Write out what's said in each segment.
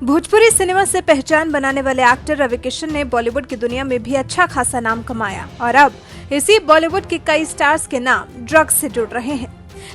Bhojpuri cinema से पहचान बनाने वाले एक्टर रवि किशन ने बॉलीवुड की दुनिया में भी अच्छा खासा नाम कमाया और अब इसी बॉलीवुड के कई स्टार्स के नाम ड्रग्स से जुड़ रहे हैं।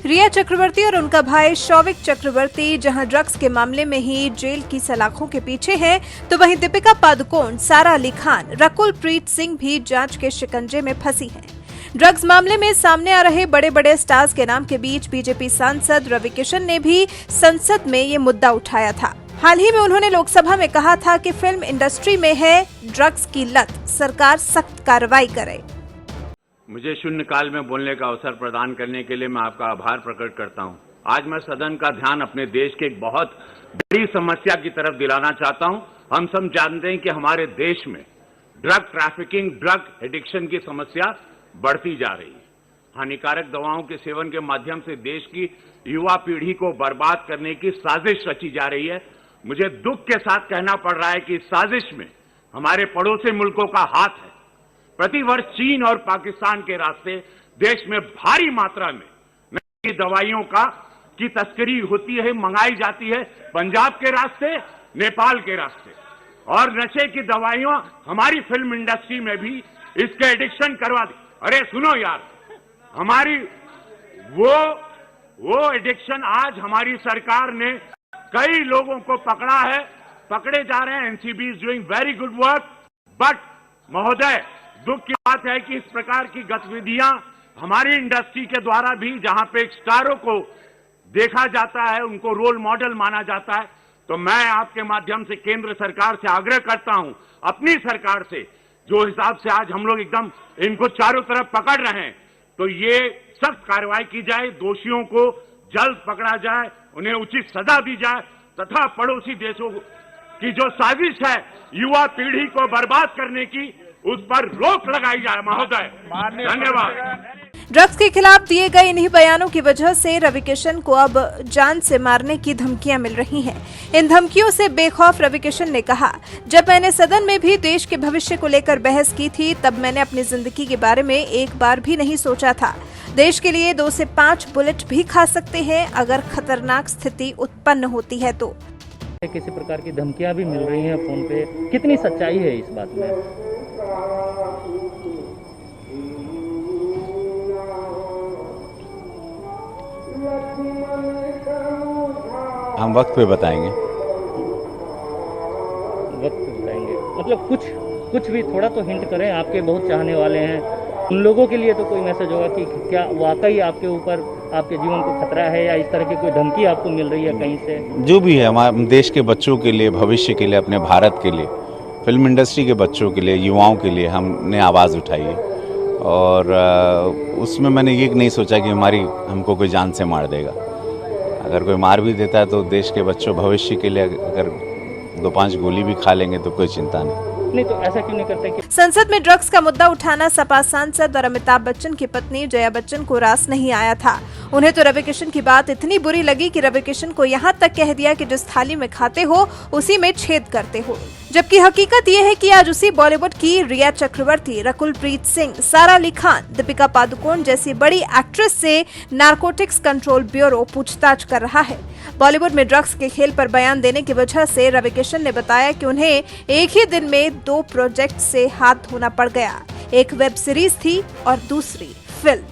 रिया चक्रवर्ती और उनका भाई शौविक चक्रवर्ती जहां ड्रग्स के मामले में ही जेल की सलाखों के पीछे हैं, तो वहीं दीपिका पादुकोण, सारा अली खान, रकुल प्रीत सिंह भी जांच के शिकंजे में फंसी हैं। ड्रग्स मामले में सामने आ रहे बड़े बड़े स्टार्स के नाम के बीच बीजेपी सांसद रवि किशन ने भी संसद में ये मुद्दा उठाया था। हाल ही में उन्होंने लोकसभा में कहा था कि फिल्म इंडस्ट्री में है ड्रग्स की लत, सरकार सख्त कार्रवाई करे। मुझे शून्यकाल में बोलने का अवसर प्रदान करने के लिए मैं आपका आभार प्रकट करता हूं। आज मैं सदन का ध्यान अपने देश के एक बहुत बड़ी समस्या की तरफ दिलाना चाहता हूं। हम सब जानते हैं कि हमारे देश में ड्रग ट्रैफिकिंग, ड्रग एडिक्शन की समस्या बढ़ती जा रही है। हानिकारक दवाओं के सेवन के माध्यम से देश की युवा पीढ़ी को बर्बाद करने की साजिश रची जा रही है। मुझे दुख के साथ कहना पड़ रहा है कि इस साजिश में हमारे पड़ोसी मुल्कों का हाथ है। प्रतिवर्ष चीन और पाकिस्तान के रास्ते देश में भारी मात्रा में नकली दवाइयों की तस्करी होती है, मंगाई जाती है, पंजाब के रास्ते, नेपाल के रास्ते। और नशे की दवाइयां हमारी फिल्म इंडस्ट्री में भी इसके एडिक्शन करवा दी। अरे सुनो यार, हमारी वो एडिक्शन आज हमारी सरकार ने कई लोगों को पकड़ा है, पकड़े जा रहे हैं। NCB is doing very good work. But महोदय, दुख की बात है कि इस प्रकार की गतिविधियां हमारी इंडस्ट्री के द्वारा भी, जहां पे स्टारों को देखा जाता है, उनको रोल मॉडल माना जाता है, तो मैं आपके माध्यम से केंद्र सरकार से आग्रह करता हूं, अपनी सरकार से, जो हिसाब से आज हम लोग एकदम इनको चारों तरफ पकड़ रहे हैं, तो ये सख्त कार्रवाई की जाए, दोषियों को जल्द पकड़ा जाए, उन्हें उचित सजा दी जाए तथा पड़ोसी देशों की जो साजिश है युवा पीढ़ी को बर्बाद करने की, उस पर रोक लगाई जाए। महोदय, धन्यवाद। ड्रग्स के खिलाफ दिए गए इन्हीं बयानों की वजह से रवि किशन को अब जान से मारने की धमकियां मिल रही हैं। इन धमकियों से बेखौफ रवि किशन ने कहा, जब मैंने सदन में भी देश के भविष्य को लेकर बहस की थी, तब मैंने अपनी जिंदगी के बारे में एक बार भी नहीं सोचा था। देश के लिए 2 से 5 बुलेट भी खा सकते हैं अगर खतरनाक स्थिति उत्पन्न होती है तो। किसी प्रकार की धमकियां भी मिल रही हैं फोन पे, कितनी सच्चाई है इस बात में? हम वक्त पे बताएंगे। वक्त पे बताएंगे मतलब कुछ भी थोड़ा तो हिंट करें। आपके बहुत चाहने वाले हैं, उन लोगों के लिए तो कोई मैसेज होगा कि क्या वाकई आपके ऊपर, आपके जीवन को खतरा है, या इस तरह की कोई धमकी आपको मिल रही है कहीं से? जो भी है, हमारे देश के बच्चों के लिए, भविष्य के लिए, अपने भारत के लिए, फिल्म इंडस्ट्री के बच्चों के लिए, युवाओं के लिए हमने आवाज़ उठाई है। और उसमें मैंने ये नहीं सोचा कि हमको कोई जान से मार देगा। अगर कोई मार भी देता है तो देश के बच्चों, भविष्य के लिए अगर 2-5 गोली भी खा लेंगे तो कोई चिंता नहीं, तो ऐसा क्यों नहीं करते कि संसद में ड्रग्स का मुद्दा उठाना सपा सांसद और अमिताभ बच्चन की पत्नी जया बच्चन को रास नहीं आया था। उन्हें तो रवि किशन की बात इतनी बुरी लगी कि रवि किशन को यहाँ तक कह दिया कि जिस थाली में खाते हो उसी में छेद करते हो। जबकि हकीकत यह है कि आज उसी बॉलीवुड की रिया चक्रवर्ती, रकुल प्रीत सिंह, सारा अली खान, दीपिका पादुकोण जैसी बड़ी एक्ट्रेस से नारकोटिक्स कंट्रोल ब्यूरो पूछताछ कर रहा है। बॉलीवुड में ड्रग्स के खेल पर बयान देने की वजह से रवि किशन ने बताया कि उन्हें एक ही दिन में 2 प्रोजेक्ट से हाथ धोना पड़ गया। एक वेब सीरीज थी और दूसरी फिल्म।